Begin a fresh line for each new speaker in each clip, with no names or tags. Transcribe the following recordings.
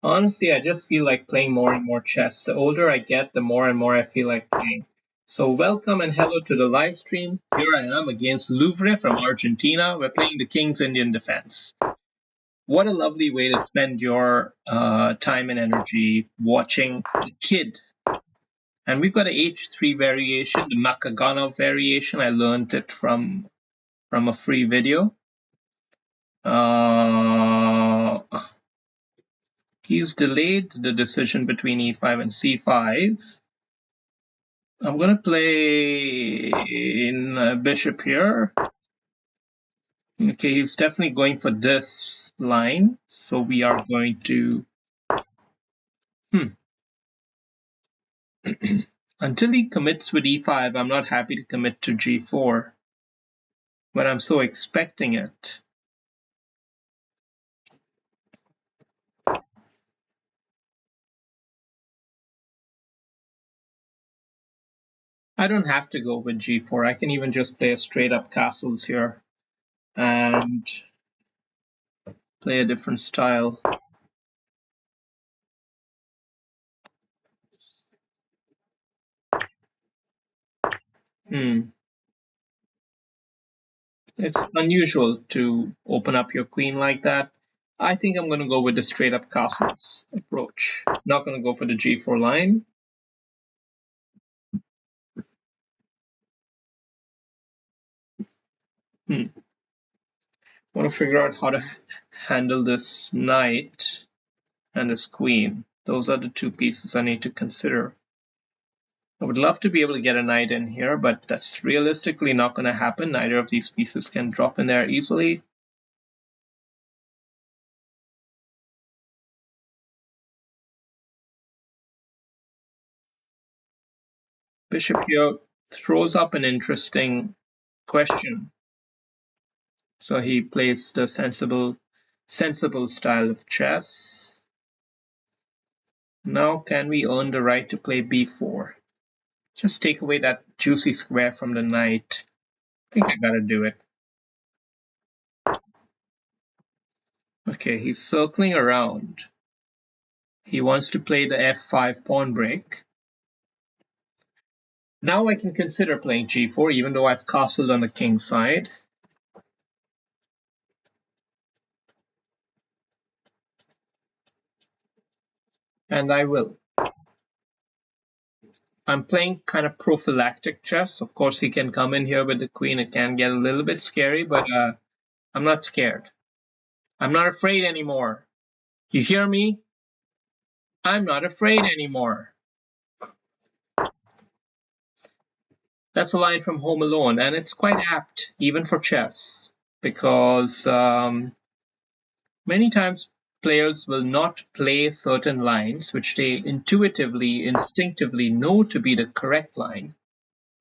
Honestly, I just feel like playing more and more chess. The older I get, the more and more I feel like playing. So, welcome and hello to the live stream. Here I am against Louvre from Argentina. We're playing the King's Indian Defense. What a lovely way to spend your time and energy watching the kid. And we've got an H3 variation, the Makaganov variation. I learned it from a free video. He's delayed the decision between e5 and c5. I'm going to play in bishop here. Okay, he's definitely going for this line. So we are going to... Until he commits with e5, I'm not happy to commit to g4. But I'm so expecting it. I don't have to go with g4. I can even just play a straight up castles here and play a different style. It's unusual to open up your queen like that. I think I'm going to go with the straight up castles approach. Not going to go for the g4 line. Want to figure out how to handle this knight and this queen. Those are the two pieces I need to consider. I would love to be able to get a knight in here, but that's realistically not going to happen. Neither of these pieces can drop in there easily. Bishop here throws up an interesting question. So he plays the sensible style of chess. Now can we earn the right to play b4? Just take away that juicy square from the knight. I think I gotta do it. Okay, he's circling around. He wants to play the f5 pawn break. Now I can consider playing g4, even though I've castled on the king side. And I will. I'm playing kind of prophylactic chess. Of course, he can come in here with the queen. It can get a little bit scary, but I'm not scared. I'm not afraid anymore. You hear me? I'm not afraid anymore. That's a line from Home Alone, and it's quite apt, even for chess, because many times players will not play certain lines which they intuitively, instinctively know to be the correct line,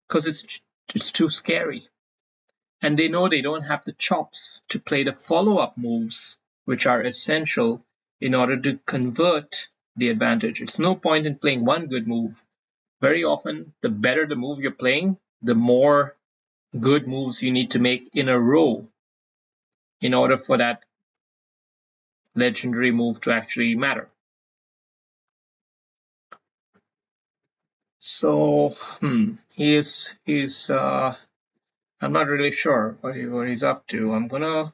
because it's too scary. And they know they don't have the chops to play the follow-up moves, which are essential in order to convert the advantage. It's no point in playing one good move. Very often, the better the move you're playing, the more good moves you need to make in a row in order for that legendary move to actually matter. So, he's I'm not really sure what he's up to. I'm gonna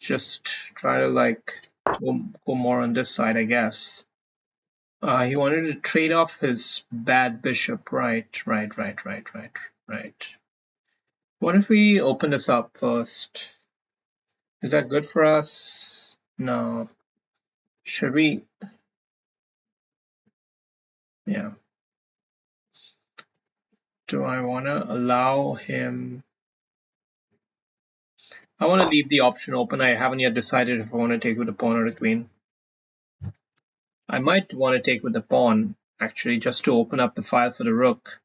just try to like go more on this side, I guess. He wanted to trade off his bad bishop. Right. What if we open this up first? Is that good for us? No. Should we? Yeah. Do I want to allow him? I want to leave the option open. I haven't yet decided if I want to take with the pawn or the queen. I might want to take with the pawn, actually, just to open up the file for the rook.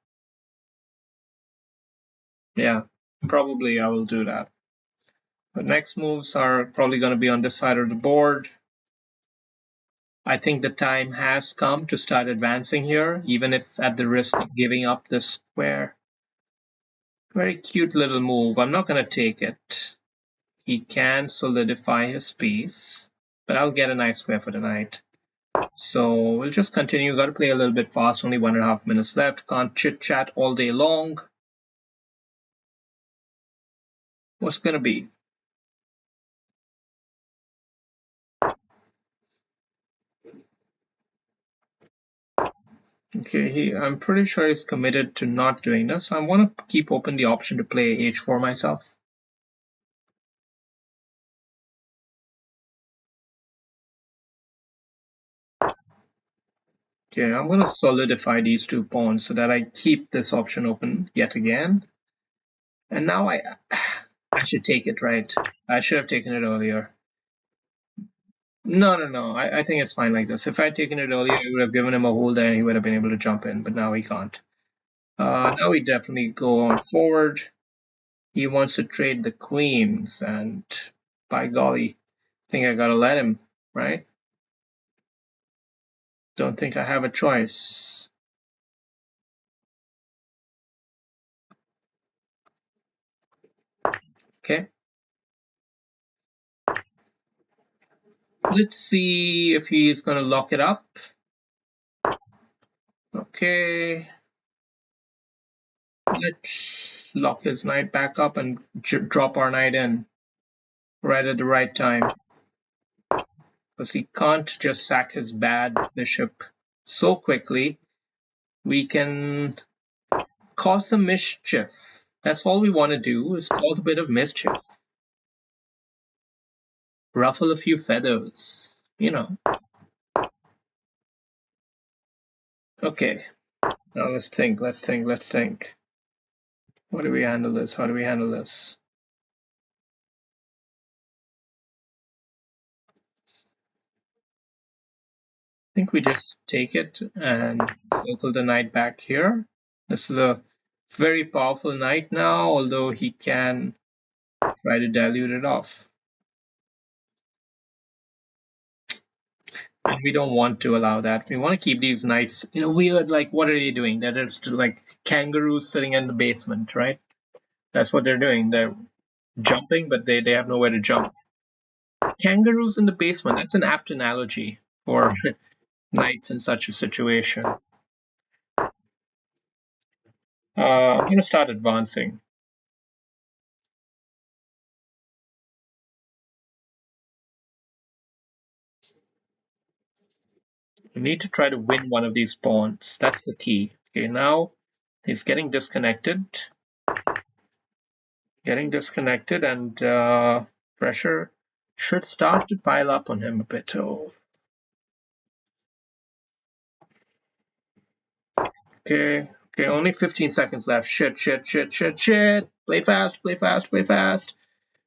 Yeah, probably I will do that. The next moves are probably going to be on this side of the board. I think the time has come to start advancing here, even if at the risk of giving up the square. Very cute little move. I'm not going to take it. He can solidify his piece, but I'll get a nice square for the knight. So we'll just continue. Got to play a little bit fast. Only 1.5 minutes left. Can't chit chat all day long. What's gonna be? Okay, I'm pretty sure he's committed to not doing this. I want to keep open the option to play h4 myself. Okay, I'm going to solidify these 2 pawns so that I keep this option open yet again. And now I should take it, right? I should have taken it earlier. No. I think it's fine like this. If I'd taken it earlier, I would have given him a hole there and he would have been able to jump in, but now he can't. Now we definitely go on forward. He wants to trade the queens, and by golly, I think I gotta let him, right? Don't think I have a choice. Okay. Let's see if he's gonna lock it up. Okay. Let's lock his knight back up and drop our knight in right at the right time. Because he can't just sack his bad bishop so quickly. We can cause some mischief. That's all we want to do, is cause a bit of mischief. Ruffle a few feathers, you know. Okay, now let's think. How do we handle this? I think we just take it and circle the knight back here. This is a very powerful knight now, although he can try to dilute it off. And we don't want to allow that. We want to keep these knights in a weird, like, what are they doing? They're just like kangaroos sitting in the basement, right? That's what they're doing. They're jumping, but they have nowhere to jump. Kangaroos in the basement, that's an apt analogy for knights in such a situation. I'm going to start advancing. We need to try to win one of these pawns. That's the key. Okay, now he's getting disconnected. And pressure should start to pile up on him a bit. Oh. Okay, only 15 seconds left. Shit. Play fast.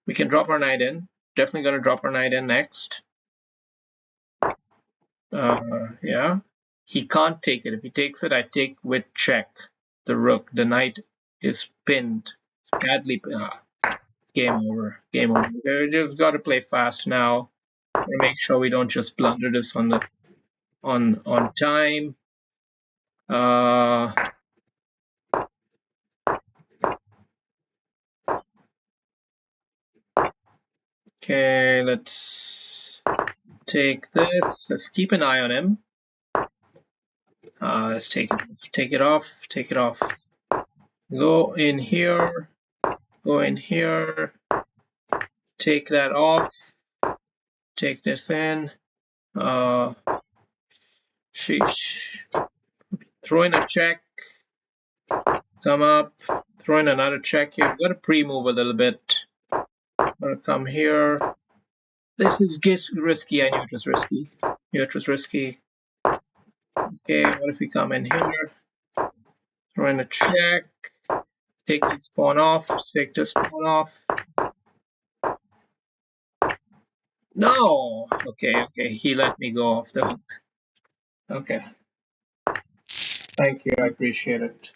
We can drop our knight in. Definitely gonna drop our knight in next. Yeah. He can't take it. If he takes it, I take with check. The rook. The knight is pinned. Badly pinned. Game over. We just gotta play fast now. Gotta make sure we don't just blunder this on time. Okay, let's take this. Let's keep an eye on him. Let's take it off. Go in here. Take that off. Take this in. Sheesh. Throw in a check. Come up. Throw in another check here. We've got to pre-move a little bit. I'm gonna come here. This is risky. I knew it was risky. Okay, what if we come in here? Throw in a check. Take this pawn off. No! Okay, he let me go off the hook. Okay. Thank you, I appreciate it.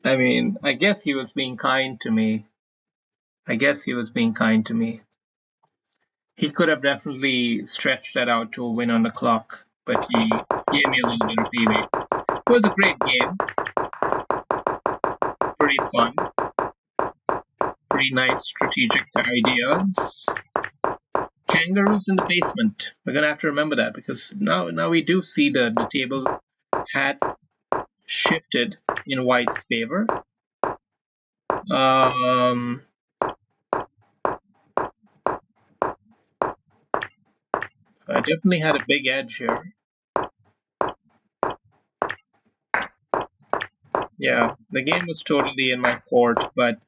I mean, I guess he was being kind to me. He could have definitely stretched that out to a win on the clock, but he gave me a little bit of leeway. It was a great game. Pretty fun. Pretty nice strategic ideas. Kangaroos in the basement. We're gonna have to remember that because now we do see the table had shifted in white's favor. I definitely had a big edge here. Yeah, the game was totally in my court, but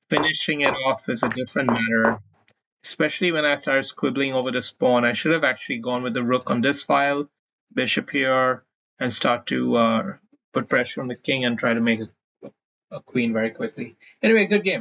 finishing it off is a different matter. Especially when I started squibbling over the pawn. I should have actually gone with the rook on this file, bishop here, and start to put pressure on the king and try to make a queen very quickly. Anyway, good game.